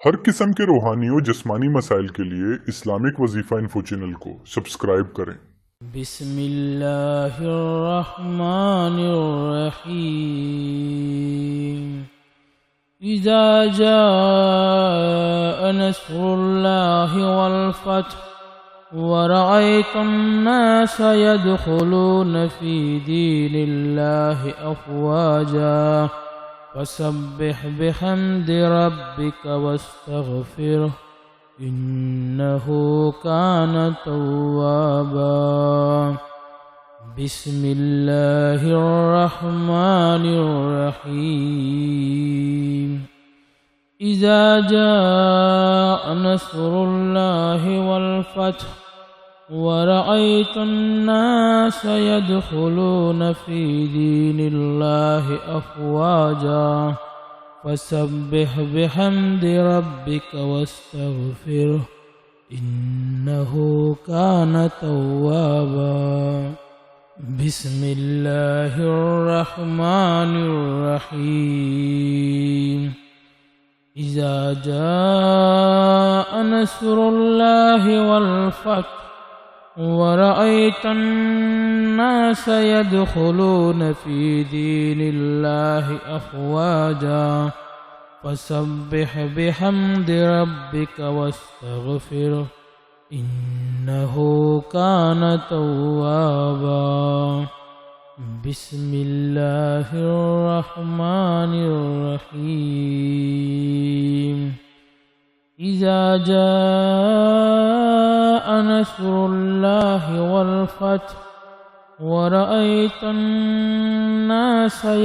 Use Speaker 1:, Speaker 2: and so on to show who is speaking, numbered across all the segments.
Speaker 1: हर किस्म के रूहानी और जिस्मानी मसाइल के लिए इस्लामिक वजीफ़ा इन्फो चैनल को सब्सक्राइब करें।
Speaker 2: बिस्मिल्लाहिर्रहमानिर्रहीम। इज़ा जाअ नस्रुल्लाहि वल फ़त्ह वरअयतन्नास यदखुलून फ़ी दीनिल्लाहि अफ़वाजा फसब्बिह बिहम्दि रब्बिका वस्तगफिरह इन्नहु कान तव्वाबा। बिस्मिल्लाहिर्रहमानिर्रहीम। इज़ा जाअ नस्रुल्लाहि वल फ़त्ह वरअयतन्नास यदखुलून फ़ी दीनिल्लाहि अफ़वाजा फसब्बिह बिहम्दि रब्बिका वस्तगफिरह इन्नहु कान तव्वाबा। बिस्मिल्लाहिर्रहमानिर्रहीम। इज़ा जाअ नस्रुल्लाहि वल फ़त्ह वरअयतन्नास यदखुलून फ़ी दीनिल्लाहि अफ़वाजा फसब्बिह बिहम्दि रब्बिका वस्तगफिरह इन्नहु कान तव्वाबा। बिस्मिल्लाहिर्रहमानिर्रहीम। इज़ा जाअ नस्रुल्लाहि वल फ़त्ह वरअयतन्नास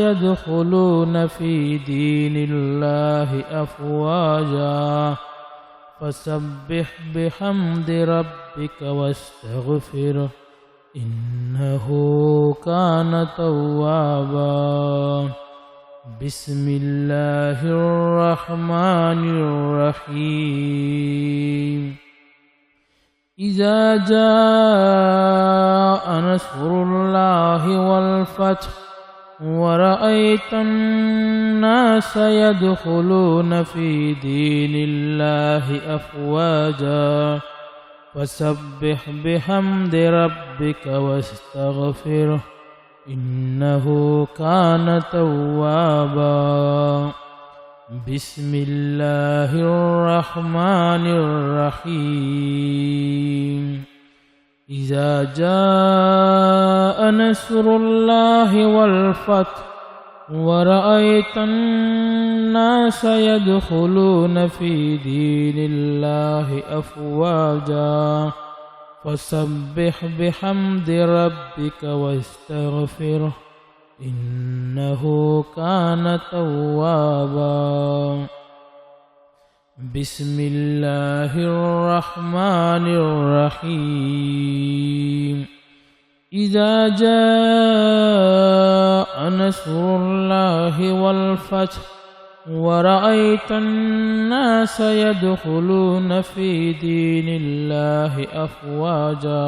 Speaker 2: यदखुलून फ़ी दीनिल्लाहि अफ़वाजा फसब्बिह बिहम्दि रब्बिका वस्तगफिरह इन्नहु कान तव्वाबा। बिस्मिल्लाहिर्रहमानिर्रहीम। इज़ा जाअ नस्रुल्लाहि वल फ़त्ह वरअयतन्नास यदखुलून फ़ी दीनिल्लाहि अफ़वाजा फसब्बिह बिहम्दि रब्बिका वस्तगफिरह इन्नहु कान तव्वाबा। बिस्मिल्लाहिर्रहमानिर्रहीम। इज़ा जाअ नस्रुल्लाहि वल फ़त्ह वरअयतन्नास यदखुलून फ़ी दीनिल्लाहि अफ़वाजा फसब्बिह बिहम्दि रब्बिका वस्तगफिरह इन्नहु कान तव्वाबा। बिस्मिल्लाहिर्रहमानिर्रहीम। इज़ा जाअ नस्रुल्लाहि वल फ़त्ह वरअयतन्नास यदखुलून फ़ी दीनिल्लाहि अफ़वाजा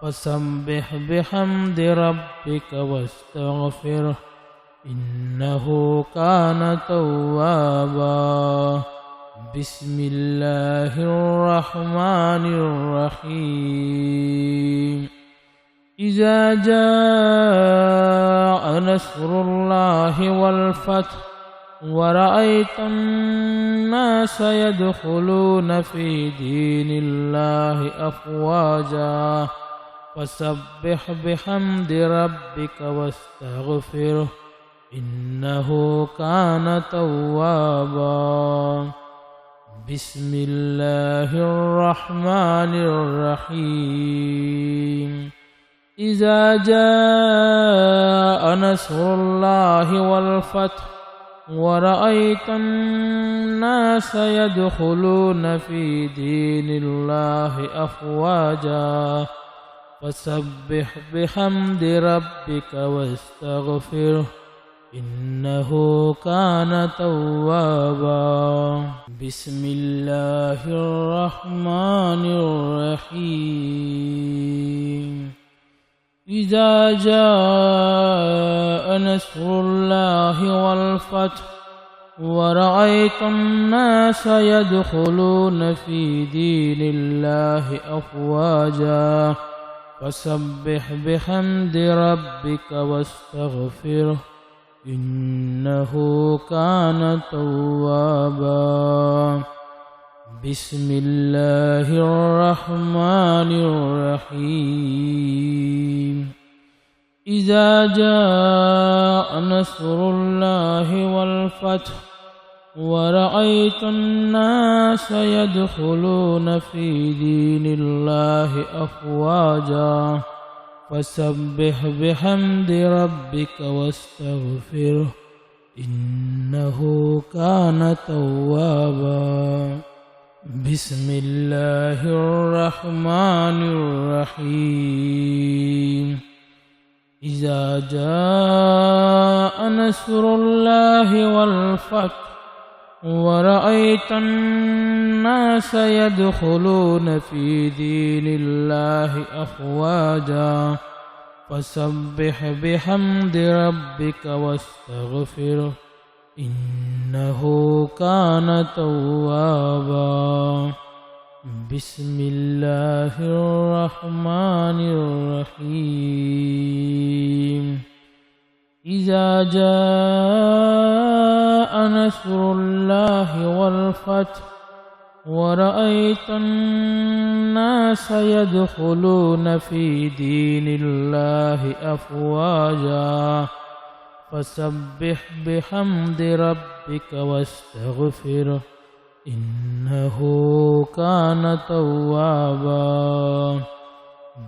Speaker 2: फसब्बिह बिहम्दि रब्बिका वस्तगफिरह इन्नहु कान तव्वाबा। बिस्मिल्लाहिर्रहमानिर्रहीम। इज़ा जाअ नस्रुल्लाहि वल फ़त्ह वरअयतन्नास यदखुलून फ़ी दीनिल्लाहि अफ़वाजा फसब्बिह बिहम्दि रब्बिका वस्तगफिरह इन्नहु कान तव्वाबा। बिस्मिल्लाहिर्रहमानिर्रहीम। इज़ा जाअ नस्रुल्लाहि वल फ़त्ह वरअयतन्नास यदखुलून फ़ी दीनिल्लाहि अफ़वाजा फसब्बिह बिहम्दि रब्बिका वस्तगफिरह इन्नहु कान तव्वाबा। बिस्मिल्लाहिर्रहमानिर्रहीम। इज़ा जाअ नस्रुल्लाहि वल फ़त्ह ورأيت الناس يدخلون في دين الله أفواجا فسبح بحمد ربك واستغفره إنه كان توابا. بسم الله الرحمن الرحيم. إذا جاء نصر الله والفتح ورأيت الناس يدخلون في دين الله أفواجا فسبح بحمد ربك واستغفره إنه كان توابا. بسم الله الرحمن الرحيم. إذا جاء نصر الله والفتح ورأيت الناس يدخلون في دين الله أفواجا فسبح بحمد ربك واستغفره إنه كان توابا. بسم الله الرحمن الرحيم. إذا جاء نصر الله والفتح ورأيت الناس يدخلون في دين الله أفواجا فسبح بحمد ربك واستغفره إنه كان توابا.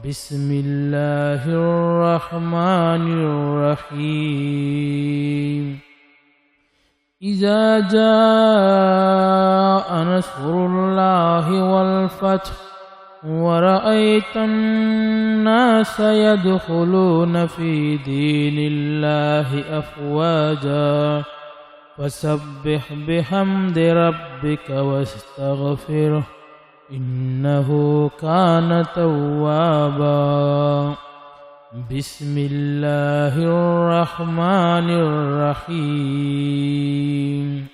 Speaker 2: بسم الله الرحمن الرحيم. إذا جاء نصر الله والفتح ورأيت الناس يدخلون في دين الله أفواجا فسبح بحمد ربك واستغفره إنه كان توابا. بسم الله الرحمن الرحيم.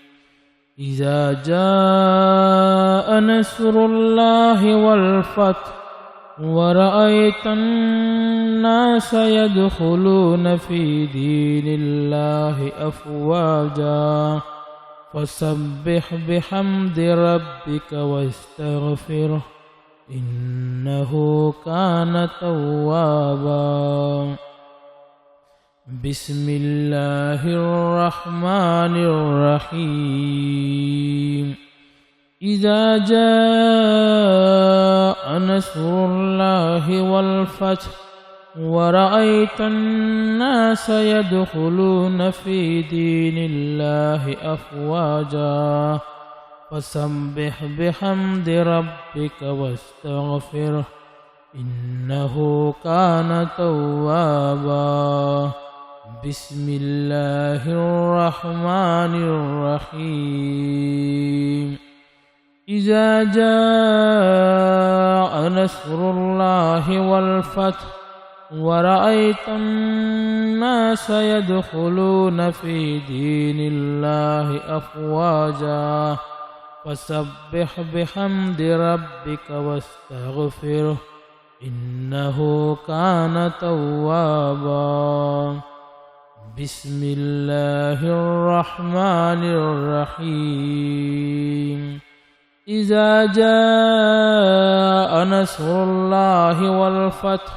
Speaker 2: إذا جاء نصر الله والفتح ورأيت الناس يدخلون في دين الله أفواجا فسبح بحمد ربك واستغفره إنه كان توابا. بسم الله الرحمن الرحيم. إذا جاء نصر الله والفتح ورأيت الناس يدخلون في دين الله أفواجا فسبح بحمد ربك واستغفره إنه كان توابا. بسم الله الرحمن الرحيم. إذا جاء نصر الله والفتح ورأيت الناس يدخلون في دين الله أفواجا فسبح بحمد ربك واستغفره إنه كان توابا. بسم الله الرحمن الرحيم. إذا جاء نصر الله والفتح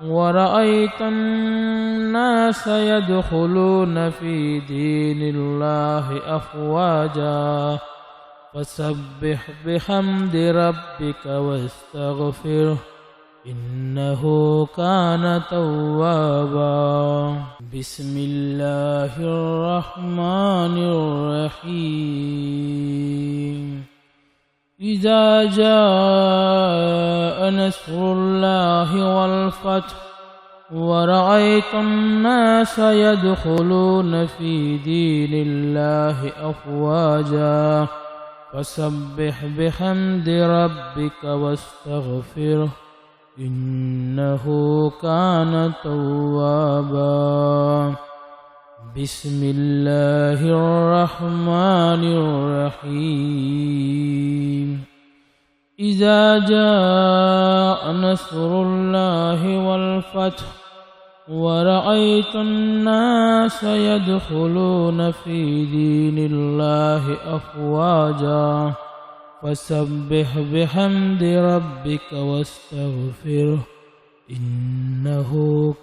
Speaker 2: ورأيت الناس يدخلون في دين الله أفواجا فسبح بحمد ربك واستغفره إنه كان توابا. بسم الله الرحمن الرحيم. إذا جاء نصر الله والفتح ورأيت الناس يدخلون في دين الله أفواجا فسبح بحمد ربك واستغفره إنه كان توابا. بسم الله الرحمن الرحيم إذا جاء نصر الله والفتح ورأيت الناس يدخلون في دين الله أفواجا فسبح بحمد ربك واستغفره إنه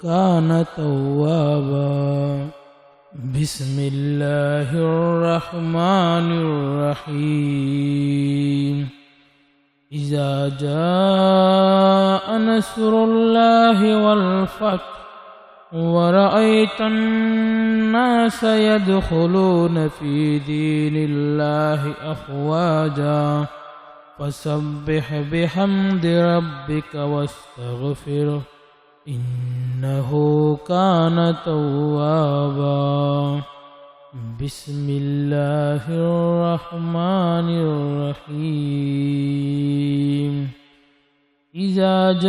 Speaker 2: كان توابا بسم الله الرحمن الرحيم إذا جاء نصر الله والفتح ورأيت الناس يدخلون في دين الله أفواجا فسبح بحمد ربك واستغفره إنه كان توابا بسم الله الرحمن الرحيم إذا جاء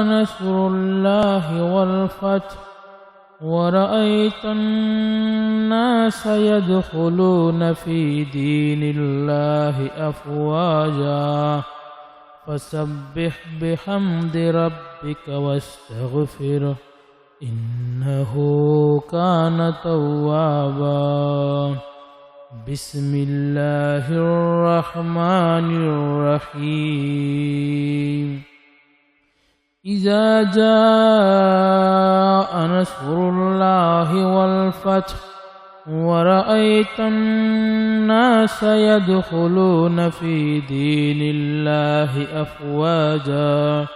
Speaker 2: نصر الله والفتح ورأيت الناس يدخلون في دين الله أفواجا فسبح بحمد ربك واستغفره إنه كان توابا بسم الله الرحمن الرحيم إذا جاء نصر الله والفتح ورأيت الناس يدخلون في دين الله أفواجا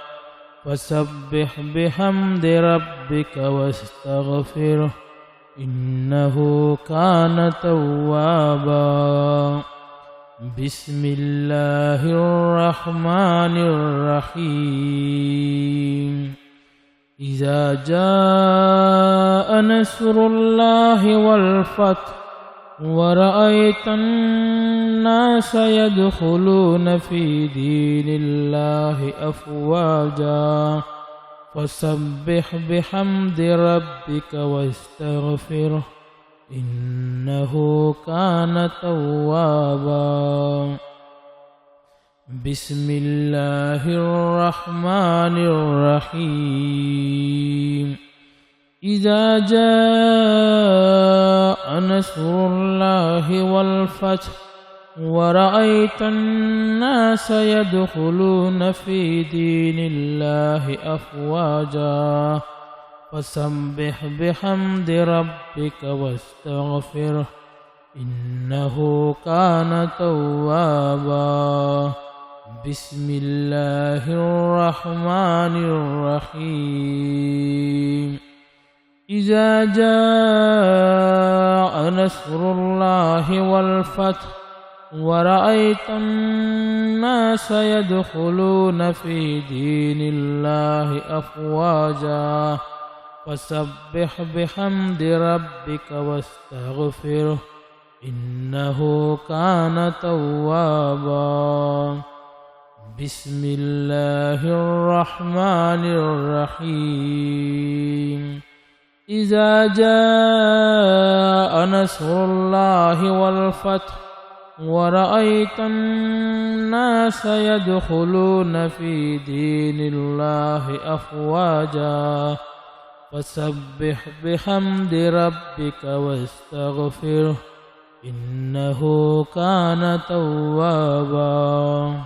Speaker 2: فسبح بحمد ربك واستغفره إنه كان توابا بسم الله الرحمن الرحيم إذا جاء نصر الله والفتح ورأيت الناس يدخلون في دين الله أفواجا فسبح بحمد ربك واستغفره إنه كان توابا بسم الله الرحمن الرحيم إذا جاء نصر الله والفتح ورأيت الناس يدخلون في دين الله أفواجا فسبح بحمد ربك واستغفره إنه كان توابا بسم الله الرحمن الرحيم إذا جاء نصر الله والفتح ورأيت الناس يدخلون في دين الله أفواجا فسبح بحمد ربك واستغفره إنه كان توابا بسم الله الرحمن الرحيم إذا جاء نصر الله والفتح ورأيت الناس يدخلون في دين الله أفواجا فسبح بحمد ربك واستغفره إنه كان توابا